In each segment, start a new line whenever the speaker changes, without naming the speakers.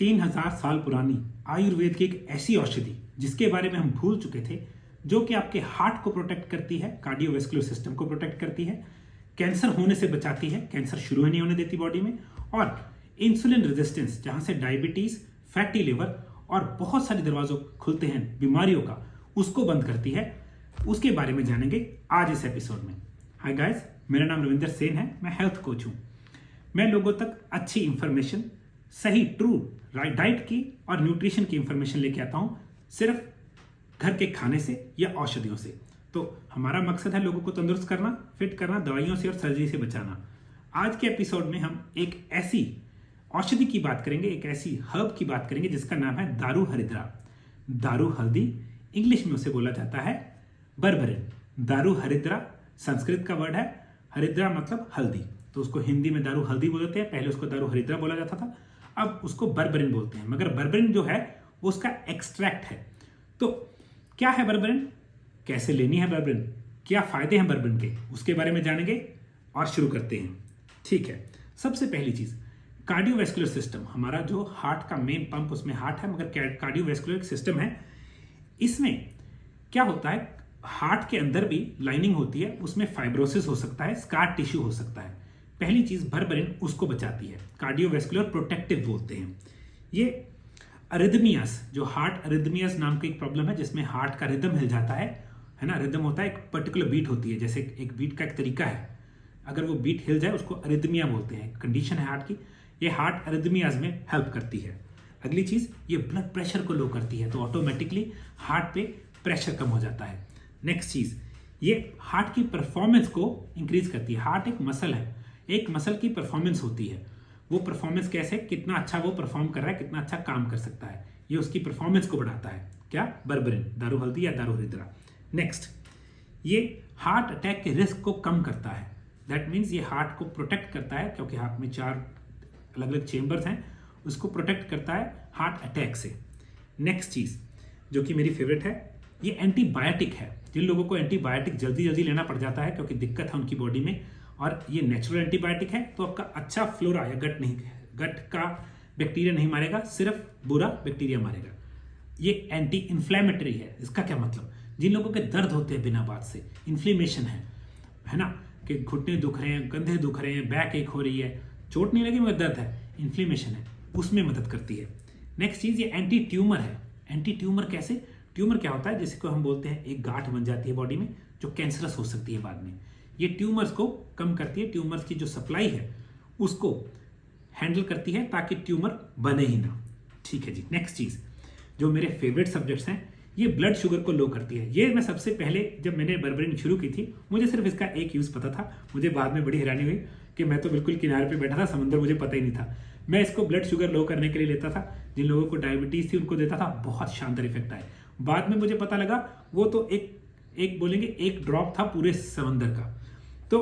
3000 साल पुरानी आयुर्वेद की एक ऐसी औषधि जिसके बारे में हम भूल चुके थे, जो कि आपके हार्ट को प्रोटेक्ट करती है, कार्डियोवैस्कुलर सिस्टम को प्रोटेक्ट करती है, कैंसर होने से बचाती है, कैंसर शुरू ही नहीं होने देती बॉडी में, और इंसुलिन रेजिस्टेंस जहां से डायबिटीज, फैटी लिवर और बहुत सारे दरवाजों खुलते हैं बीमारियों का, उसको बंद करती है। उसके बारे में जानेंगे आज इस एपिसोड में। हाय गाइस, मेरा नाम रविंदर सेन है, मैं हेल्थ कोच हूं। मैं लोगों तक अच्छी इंफॉर्मेशन, सही ट्रू डाइट की और न्यूट्रिशन की इंफॉर्मेशन लेके आता हूं, सिर्फ घर के खाने से या औषधियों से। तो हमारा मकसद है लोगों को तंदुरुस्त करना, फिट करना, दवाइयों से और सर्जरी से बचाना। आज के एपिसोड में हम एक ऐसी औषधि की बात करेंगे, एक ऐसी हर्ब की बात करेंगे जिसका नाम है दारू हरिद्रा। दारू हल्दी, इंग्लिश में उसे बोला जाता है बर्बरिन। दारू हरिद्रा संस्कृत का वर्ड है, हरिद्रा मतलब हल्दी, तो उसको हिंदी में दारू हल्दी बोलते हैं। पहले उसको दारू हरिद्रा बोला जाता था, अब उसको बर्बरिन बोलते हैं। मगर बर्बरिन जो है वो उसका एक्सट्रैक्ट है। तो क्या है बर्बरिन, कैसे लेनी है बर्बरिन, क्या फायदे हैं बर्बरिन के, उसके बारे में जानेंगे और शुरू करते हैं। ठीक है, सबसे पहली चीज, कार्डियोवैस्कुलर सिस्टम, हमारा जो हार्ट का मेन पंप उसमें हार्ट है, मगर कार्डियोवैस्कुलर सिस्टम है। इसमें क्या होता है, हार्ट के अंदर भी लाइनिंग होती है, उसमें फाइब्रोसिस हो सकता है, स्कार टिश्यू हो सकता है। पहली चीज बर्बरिन उसको बचाती है, कार्डियोवैस्कुलर प्रोटेक्टिव बोलते हैं। ये अरिदमियास, जो हार्ट अरिदमियास नाम की एक प्रॉब्लम है जिसमें हार्ट का रिदम हिल जाता है ना, रिदम होता है, एक पर्टिकुलर बीट होती है, जैसे एक बीट का एक तरीका है, अगर वो बीट हिल जाए उसको अरिदमिया बोलते हैं, कंडीशन है हार्ट की। ये हार्ट अरिदमियाज में हेल्प करती है। अगली चीज, ये ब्लड प्रेशर को लो करती है, तो ऑटोमेटिकली हार्ट पे प्रेशर कम हो जाता है। नेक्स्ट चीज, ये हार्ट की परफॉर्मेंस को इंक्रीज करती है। हार्ट एक मसल है, एक मसल की परफॉर्मेंस होती है। वो परफॉर्मेंस कैसे, कितना अच्छा वो परफॉर्म कर रहा है, कितना अच्छा काम कर सकता है, ये उसकी परफॉर्मेंस को बढ़ाता है। क्या, बर्बरिन, दारू हल्दी या दारू हरिद्रा। नेक्स्ट, ये हार्ट अटैक के रिस्क को कम करता है। दैट मीन्स ये हार्ट को प्रोटेक्ट करता है, क्योंकि हार्ट में 4 अलग अलग चेम्बर्स हैं, उसको प्रोटेक्ट करता है हार्ट अटैक से। नेक्स्ट चीज जो कि मेरी फेवरेट है, ये एंटीबायोटिक है। जिन लोगों को एंटीबायोटिक जल्दी जल्दी लेना पड़ जाता है क्योंकि दिक्कत है उनकी बॉडी में, और ये नेचुरल एंटीबायोटिक है, तो आपका अच्छा फ्लोरा या गट का बैक्टीरिया नहीं मारेगा, सिर्फ बुरा बैक्टीरिया मारेगा। ये एंटी इन्फ्लेमेटरी है। इसका क्या मतलब, जिन लोगों के दर्द होते हैं बिना बात से, इन्फ्लेमेशन है ना, कि घुटने दुख रहे हैं, कंधे दुख रहे हैं, बैक एक हो रही है, चोट नहीं लगी मगर दर्द है, इन्फ्लेमेशन है, उसमें मदद करती है। नेक्स्ट चीज, ये एंटी ट्यूमर है। एंटी ट्यूमर कैसे, ट्यूमर क्या होता है, जिसको हम बोलते हैं एक गांठ बन जाती है बॉडी में जो कैंसरस हो सकती है बाद में, ये ट्यूमर्स को कम करती है। ट्यूमर्स की जो सप्लाई है उसको हैंडल करती है ताकि ट्यूमर बने ही ना। ठीक है जी। नेक्स्ट चीज जो मेरे फेवरेट सब्जेक्ट्स हैं, ये ब्लड शुगर को लो करती है। ये मैं सबसे पहले जब मैंने बर्बरिन शुरू की थी, मुझे सिर्फ इसका एक यूज पता था। मुझे बाद में बड़ी हैरानी हुई कि मैं तो बिल्कुल किनारे पे बैठा था, समंदर मुझे पता ही नहीं था। मैं इसको ब्लड शुगर लो करने के लिए लेता था, जिन लोगों को डायबिटीज थी उनको देता था, बहुत शानदार इफेक्ट आए। बाद में मुझे पता लगा वो तो एक बोलेंगे एक ड्रॉप था पूरे समंदर का। तो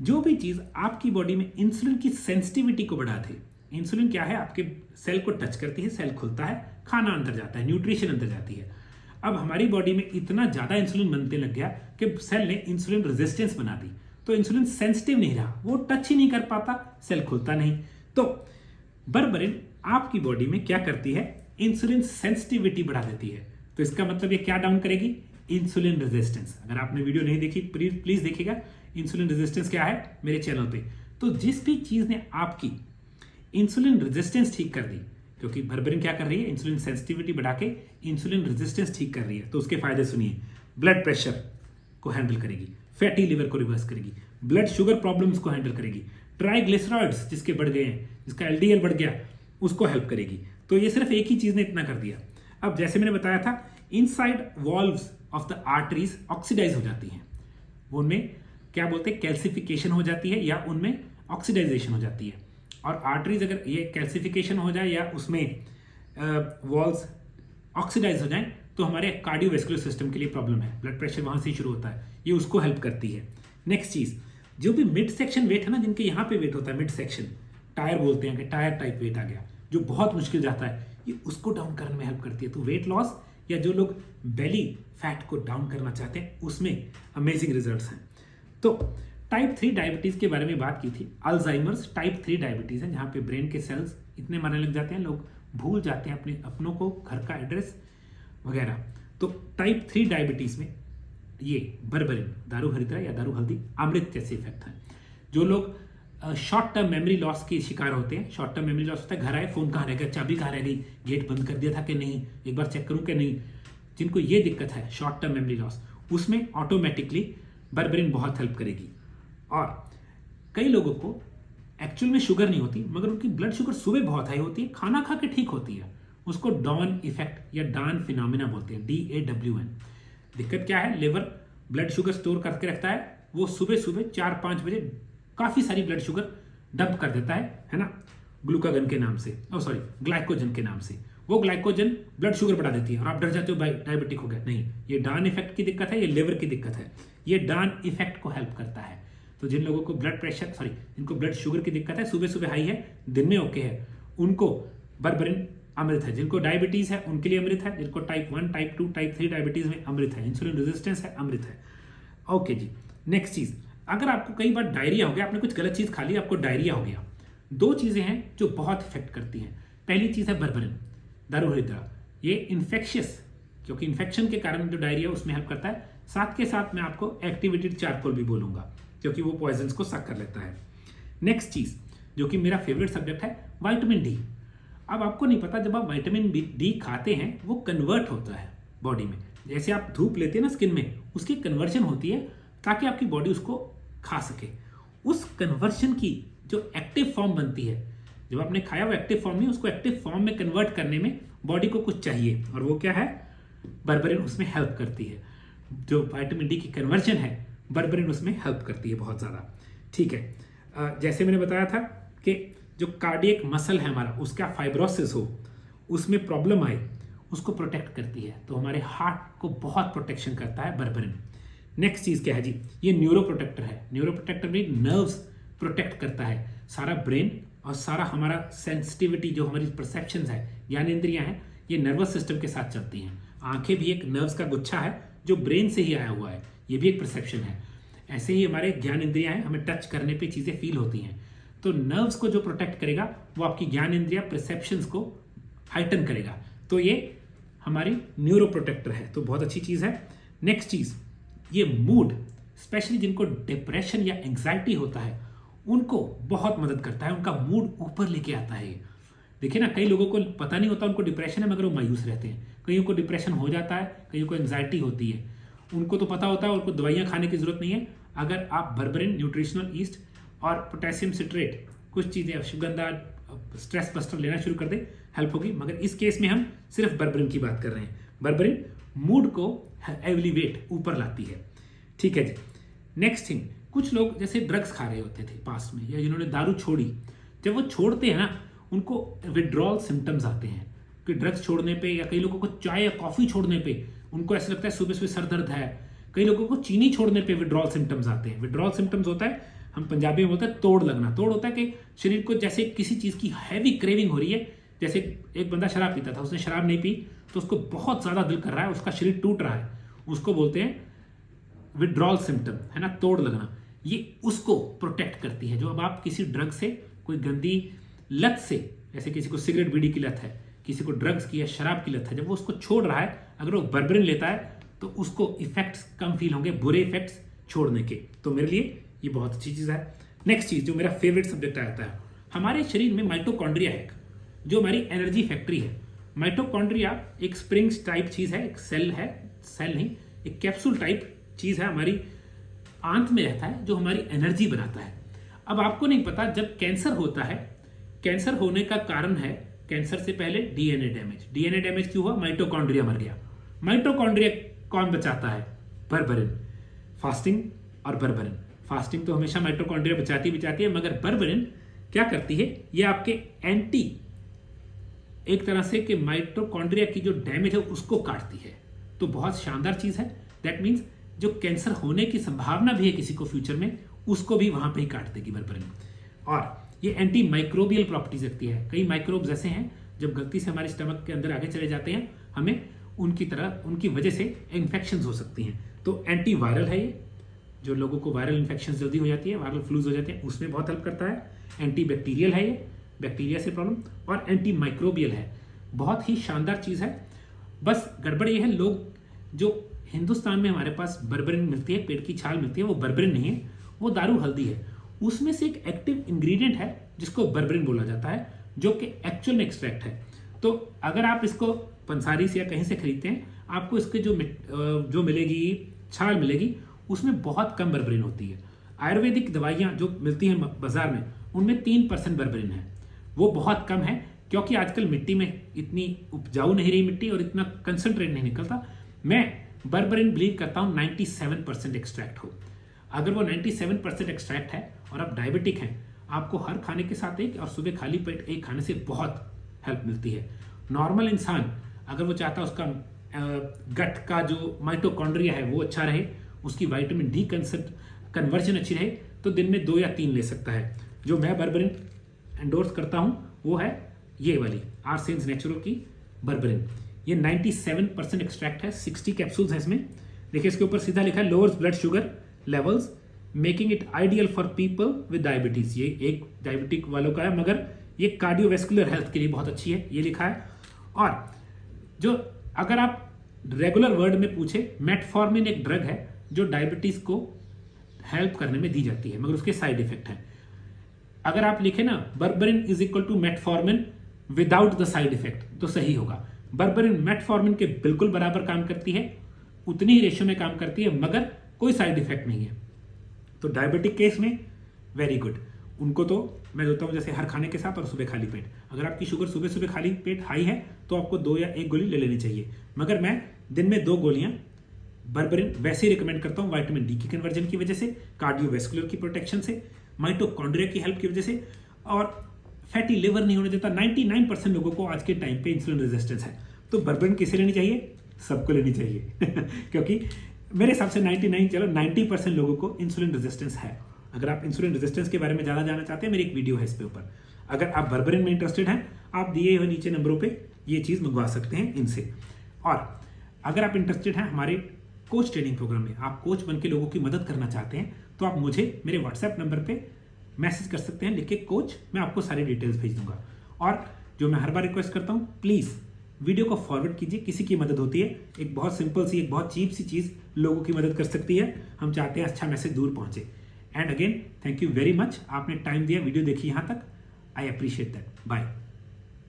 जो भी चीज आपकी बॉडी में इंसुलिन की सेंसिटिविटी को बढ़ाती है, इंसुलिन क्या है, आपके सेल को टच करती है, सेल खुलता है, खाना अंदर जाता है, न्यूट्रिशन अंदर जाती है। अब हमारी बॉडी में इतना ज्यादा इंसुलिन बनने लग गया कि सेल ने इंसुलिन रेजिस्टेंस बना दी, तो इंसुलिन सेंसिटिव नहीं रहा, वो टच ही नहीं कर पाता, सेल खुलता नहीं। तो बर्बरिन आपकी बॉडी में क्या करती है, इंसुलिन सेंसिटिविटी बढ़ा देती है। तो इसका मतलब ये क्या डाउन करेगी, इंसुलिन रेजिस्टेंस। अगर आपने वीडियो नहीं देखी प्लीज देखिएगा, इंसुलिन रेजिस्टेंस क्या है मेरे चैनल पे। तो जिस भी चीज ने आपकी इंसुलिन रेजिस्टेंस ठीक कर दी, क्योंकि बर्बरिन क्या कर रही है, इंसुलिन सेंसिटिविटी बढ़ा के इंसुलिन रेजिस्टेंस ठीक कर रही है, तो उसके फायदे सुनिए। ब्लड प्रेशर को हैंडल करेगी, फैटी लिवर को रिवर्स करेगी, ब्लड शुगर प्रॉब्लम्स को हैंडल करेगी, ट्राइग्लिसराइड्स जिसके बढ़ गए हैं, जिसका एलडीएल बढ़ गया, उसको हेल्प करेगी। तो ये सिर्फ एक ही चीज ने इतना कर दिया। अब जैसे मैंने बताया था, inside valves of the arteries oxidise हो जाती हैं, वो उनमें क्या बोलते हैं, कैल्सिफिकेशन हो जाती है, या उनमें ऑक्सीडाइजेशन हो जाती है। और आर्टरीज अगर ये कैल्सिफिकेशन हो जाए या उसमें वॉल्स ऑक्सीडाइज हो जाए, तो हमारे कार्डियोवैस्कुलर सिस्टम के लिए प्रॉब्लम है, ब्लड प्रेशर वहां से शुरू होता है, ये उसको हेल्प करती है। नेक्स्ट चीज, जो भी मिड सेक्शन वेट है ना, जिनके यहाँ पे वेट होता है मिड सेक्शन, टायर बोलते हैं कि टायर टाइप वेट आ गया, जो बहुत मुश्किल जाता है, ये उसको डाउन करने में हेल्प करती है। तो वेट लॉस या जो लोग बेली फैट को डाउन करना चाहते हैं, उसमें अमेजिंग रिजल्ट्स हैं। तो टाइप 3 डायबिटीज के बारे में बात की थी। अल्जाइमर्स टाइप 3 डायबिटीज है, जहां पे ब्रेन के सेल्स इतने मरने लग जाते हैं, लोग भूल जाते हैं अपने अपनों को, घर का एड्रेस वगैरह। तो टाइप 3 डायबिटीज़ में ये बर्बरिन, दारू हरिद्रा या दारू हल्दी, अमृत जैसे इफेक्ट हैं। जो लोग शॉर्ट टर्म मेमोरी लॉस के शिकार होते हैं, शॉर्ट टर्म मेमोरी लॉस होता है, घर आए फ़ोन कहाँ रह गया, चाबी कहाँ रह गई, गेट बंद कर दिया था कि नहीं, एक बार चेक करूँ कि नहीं, जिनको ये दिक्कत है शॉर्ट टर्म मेमोरी लॉस, उसमें ऑटोमेटिकली बर्बरिन बहुत हेल्प करेगी। और कई लोगों को एक्चुअल में शुगर नहीं होती, मगर उनकी ब्लड शुगर सुबह बहुत हाई होती है, खाना खा के ठीक होती है, उसको डॉन इफेक्ट या डान फिनोमिना बोलते हैं, DAWN। दिक्कत क्या है, लिवर ब्लड शुगर स्टोर करके रखता है, वो सुबह सुबह 4-5 बजे काफ़ी सारी ब्लड शुगर डंप कर देता है ना, ग्लूकागन के नाम से, ग्लाइकोजन के नाम से। वो ग्लाइकोजन ब्लड शुगर बढ़ा देती है और आप डर जाते हो भाई डायबिटिक हो गया। नहीं, ये डान इफेक्ट की दिक्कत है, ये लिवर की दिक्कत है। ये डान इफेक्ट को हेल्प करता है। तो जिन लोगों को जिनको ब्लड शुगर की दिक्कत है, सुबह सुबह हाई है, दिन में ओके है, उनको बर्बरिन अमृत है। जिनको डायबिटीज है उनके लिए अमृत है, जिनको टाइप 1, टाइप 2, टाइप 3 डायबिटीज में अमृत है, इंसुलिन रेजिस्टेंस है, अमृत है। ओके जी, नेक्स्ट चीज, अगर आपको कई बार डायरिया हो गया, आपने कुछ गलत चीज खा ली, आपको डायरिया हो गया, 2 चीजें हैं जो बहुत इफेक्ट करती हैं। पहली चीज है बर्बरिन, दारू हरिद्रा। ये इन्फेक्शियस, क्योंकि इन्फेक्शन के कारण जो डायरिया उसमें हेल्प करता है। साथ के साथ मैं आपको एक्टिवेटेड चारकोल भी बोलूंगा, क्योंकि वो पॉइजन्स को सक कर लेता है। नेक्स्ट चीज जो कि मेरा फेवरेट सब्जेक्ट है, विटामिन डी। अब आपको नहीं पता, जब आप विटामिन डी खाते हैं वो कन्वर्ट होता है बॉडी में। जैसे आप धूप लेते हैं ना स्किन में, उसकी कन्वर्जन होती है ताकि आपकी बॉडी उसको खा सके। उस कन्वर्शन की जो एक्टिव फॉर्म बनती है, जब आपने खाया वो एक्टिव फॉर्म में, उसको एक्टिव फॉर्म में कन्वर्ट करने में बॉडी को कुछ चाहिए, और वो क्या है, बर्बरिन उसमें हेल्प करती है। जो विटामिन डी की कन्वर्जन है, बर्बरिन उसमें हेल्प करती है बहुत ज़्यादा। ठीक है, जैसे मैंने बताया था कि जो कार्डियक मसल है हमारा, उसका फाइब्रोसिस हो, उसमें प्रॉब्लम आए, उसको प्रोटेक्ट करती है। तो हमारे हार्ट को बहुत प्रोटेक्शन करता है बर्बरिन। नेक्स्ट चीज़ क्या है जी, ये न्यूरो प्रोटेक्टर है। न्यूरो प्रोटेक्टर भी नर्व्स प्रोटेक्ट करता है, सारा ब्रेन और सारा हमारा सेंसिटिविटी, जो हमारी परसेप्शंस है, ज्ञानेंद्रियां हैं, ये नर्वस सिस्टम के साथ चलती हैं। आंखें भी एक नर्व्स का गुच्छा है जो ब्रेन से ही आया हुआ है, ये भी एक परसेप्शन है। ऐसे ही हमारे ज्ञानेंद्रियां हैं, हमें टच करने पे चीज़ें फील होती हैं। तो नर्व्स को जो प्रोटेक्ट करेगा वो आपकी ज्ञानेंद्रिया परसेप्शंस को हाइटन करेगा। तो ये हमारी न्यूरो प्रोटेक्टर है, तो बहुत अच्छी चीज़ है। नेक्स्ट चीज़, ये मूड, स्पेशली जिनको डिप्रेशन या एंग्जाइटी होता है उनको बहुत मदद करता है, उनका मूड ऊपर लेके आता है। देखिए ना, कई लोगों को पता नहीं होता उनको डिप्रेशन है, मगर वो मायूस रहते हैं। कईयों को डिप्रेशन हो जाता है, कईयों को एंग्जाइटी होती है, उनको तो पता होता है, उनको दवाइयाँ खाने की जरूरत नहीं है। अगर आप बर्बरिन, न्यूट्रिशनल ईस्ट और पोटेशियम सिट्रेट, कुछ चीज़ें अश्वगंधा, स्ट्रेस बस्टर लेना शुरू कर दे, हेल्प होगी। मगर इस केस में हम सिर्फ बर्बरिन की बात कर रहे हैं। बर्बरिन मूड को एलिवेट, ऊपर लाती है। ठीक है जी। नेक्स्ट थिंग, कुछ लोग जैसे ड्रग्स खा रहे होते थे पास्ट में, या जिन्होंने दारू छोड़ी, जब वो छोड़ते हैं ना, उनको विड्रॉल सिम्टम्स आते हैं कि ड्रग्स छोड़ने पे, या कई लोगों को चाय या कॉफ़ी छोड़ने पे उनको ऐसा लगता है सुबह सुबह सर दर्द है। कई लोगों को चीनी छोड़ने पे विड्रॉल सिम्टम्स आते हैं। विड्रॉल सिम्टम्स होता है, हम पंजाबी में बोलते हैं तोड़ लगना। तोड़ होता है कि शरीर को जैसे किसी चीज़ की हैवी क्रेविंग हो रही है। जैसे एक बंदा शराब पीता था, उसने शराब नहीं पी तो उसको बहुत ज़्यादा दिल कर रहा है, उसका शरीर टूट रहा है, उसको बोलते हैं विड्रॉल सिम्टम, है ना, तोड़ लगना। ये उसको प्रोटेक्ट करती है। जो अब आप किसी ड्रग से, कोई गंदी लत से, जैसे किसी को सिगरेट बीड़ी की लत है, किसी को ड्रग्स की या शराब की लत है, जब वो उसको छोड़ रहा है, अगर वो बर्बरिन लेता है तो उसको इफेक्ट्स कम फील होंगे, बुरे इफेक्ट्स छोड़ने के। तो मेरे लिए ये बहुत अच्छी चीज़ है। नेक्स्ट चीज़ जो मेरा फेवरेट सब्जेक्ट आता है, हमारे शरीर में माइटोकॉन्ड्रिया है, जो हमारी एनर्जी फैक्ट्री है। माइटोकॉन्ड्रिया एक स्प्रिंग्स टाइप चीज़ है, एक सेल है, सेल नहीं, एक कैप्सूल टाइप चीज़ है, हमारी आंत में रहता है, जो हमारी एनर्जी बनाता है। अब आपको नहीं पता, जब कैंसर होता है, कैंसर होने का कारण है, कैंसर से पहले डीएनए डैमेज। डीएनए डैमेज क्यों हुआ? माइटोकॉन्ड्रिया मर गया। माइटोकॉन्ड्रिया कौन बचाता है? बर्बरिन। फास्टिंग और बर्बरिन। फास्टिंग तो हमेशा माइटोकॉन्ड्रिया बचाती है, मगर बर्बरिन क्या करती है, ये आपके एंटी, एक तरह से कि माइटोकॉन्ड्रिया की जो डैमेज है उसको काटती है। तो बहुत शानदार चीज़ है। दैट मीन्स जो कैंसर होने की संभावना भी है किसी को फ्यूचर में, उसको भी वहां पे ही काट देगी बर्बरिन। और ये एंटी माइक्रोबियल प्रॉपर्टीज रखती है। कई माइक्रोब्स ऐसे हैं जब गलती से हमारे स्टमक के अंदर आगे चले जाते हैं, हमें उनकी वजह से इन्फेक्शंस हो सकती हैं। तो एंटी वायरल है ये, जो लोगों को वायरल इन्फेक्शन जल्दी हो जाती है, वायरल फ्लूज हो जाते हैं, उसमें बहुत हेल्प करता है। एंटी बैक्टीरियल है ये, बैक्टीरिया से प्रॉब्लम, और एंटी माइक्रोबियल है। बहुत ही शानदार चीज़ है। बस गड़बड़ ये है, लोग जो हिंदुस्तान में हमारे पास बर्बरिन मिलती है, पेड़ की छाल मिलती है, वो बर्बरिन नहीं है, वो दारू हल्दी है। उसमें से एक एक्टिव इंग्रेडिएंट है जिसको बर्बरिन बोला जाता है, जो कि एक्चुअल में एक्सट्रैक्ट है। तो अगर आप इसको पंसारी से या कहीं से खरीदते हैं, आपको इसके जो मिलेगी, छाल मिलेगी, उसमें बहुत कम बर्बरिन होती है। आयुर्वेदिक दवाइयाँ जो मिलती हैं बाजार में, उनमें 3% बर्बरिन है। वो बहुत कम है, क्योंकि आजकल मिट्टी में इतनी उपजाऊ नहीं रही मिट्टी और इतना कंसंट्रेट नहीं निकलता। मैं बर्बरिन बिलीव करता हूँ 97% एक्सट्रैक्ट हो। अगर वो 97% एक्सट्रैक्ट है और आप डायबिटिक हैं, आपको हर खाने के साथ एक और सुबह खाली पेट एक खाने से बहुत हेल्प मिलती है। नॉर्मल इंसान अगर वो चाहता है उसका गट का जो माइटोकॉन्ड्रिया है वो अच्छा रहे, उसकी विटामिन डी कन्वर्जन अच्छी रहे, तो दिन में 2 या 3 ले सकता है। जो मैं बर्बरिन एंडोर्स करता हूँ वो है ये वाली आर्सेन्स नेचुरल की बर्बरिन। ये 97% एक्सट्रैक्ट है, 60 कैप्सूल्स हैं इसमें। देखिए इसके ऊपर सीधा लिखा है lowers blood sugar levels making it ideal for people with diabetes. ये एक डायबिटिक वालों का है, मगर ये कार्डियोवेस्कुलर हेल्थ के लिए बहुत अच्छी है, ये लिखा है। और जो अगर आप रेगुलर वर्ड में पूछे, मेटफॉर्मिन एक ड्रग है जो डायबिटीज को हेल्प करने में दी जाती है, मगर उसके साइड इफेक्ट हैं। अगर आप लिखे ना berberine is equal to metformin without the side effect, तो सही होगा। बर्बरिन मेटफॉर्मिन के बिल्कुल बराबर काम करती है, उतनी ही रेशियो में काम करती है, मगर कोई साइड इफेक्ट नहीं है। तो डायबिटिक केस में वेरी गुड। उनको तो मैं देता हूँ जैसे हर खाने के साथ और सुबह खाली पेट। अगर आपकी शुगर सुबह सुबह खाली पेट हाई है तो आपको 2 या 1 गोली ले लेनी चाहिए, मगर मैं दिन में 2 गोलियां बर्बरिन वैसे ही रिकमेंड करता हूँ, विटामिन डी की कन्वर्जन की वजह से, कार्डियोवेस्कुलर की प्रोटेक्शन से, माइटोकॉन्ड्रिया की हेल्प की वजह से, और फैटी लिवर नहीं होने देता। 99% लोगों को आज के टाइम पे इंसुलिन रेजिस्टेंस है, तो बर्बरिन किसे लेनी चाहिए? सबको लेनी चाहिए क्योंकि मेरे हिसाब से 90% लोगों को इंसुलिन रेजिस्टेंस है। अगर आप इंसुलिन रेजिस्टेंस के बारे में ज़्यादा जानना चाहते हैं, मेरी एक वीडियो है इस पे ऊपर। अगर आप बर्बरिन में इंटरेस्टेड हैं, आप दिए हुए नीचे नंबरों पे ये चीज़ मंगवा सकते हैं इनसे। और अगर आप इंटरेस्टेड हैं हमारे कोच ट्रेनिंग प्रोग्राम में, आप कोच बन के लोगों की मदद करना चाहते हैं, तो आप मुझे मेरे व्हाट्सएप नंबर पे मैसेज कर सकते हैं, लिख के कोच, मैं आपको सारी डिटेल्स भेज दूंगा। और जो मैं हर बार रिक्वेस्ट करता हूँ, प्लीज़ वीडियो को फॉरवर्ड कीजिए, किसी की मदद होती है। एक बहुत सिंपल सी, एक बहुत चीप सी चीज़ लोगों की मदद कर सकती है। हम चाहते हैं अच्छा मैसेज दूर पहुंचे। And again thank you very much, आपने टाइम दिया, वीडियो देखी यहाँ तक, आई अप्रिशिएट दैट। बाय।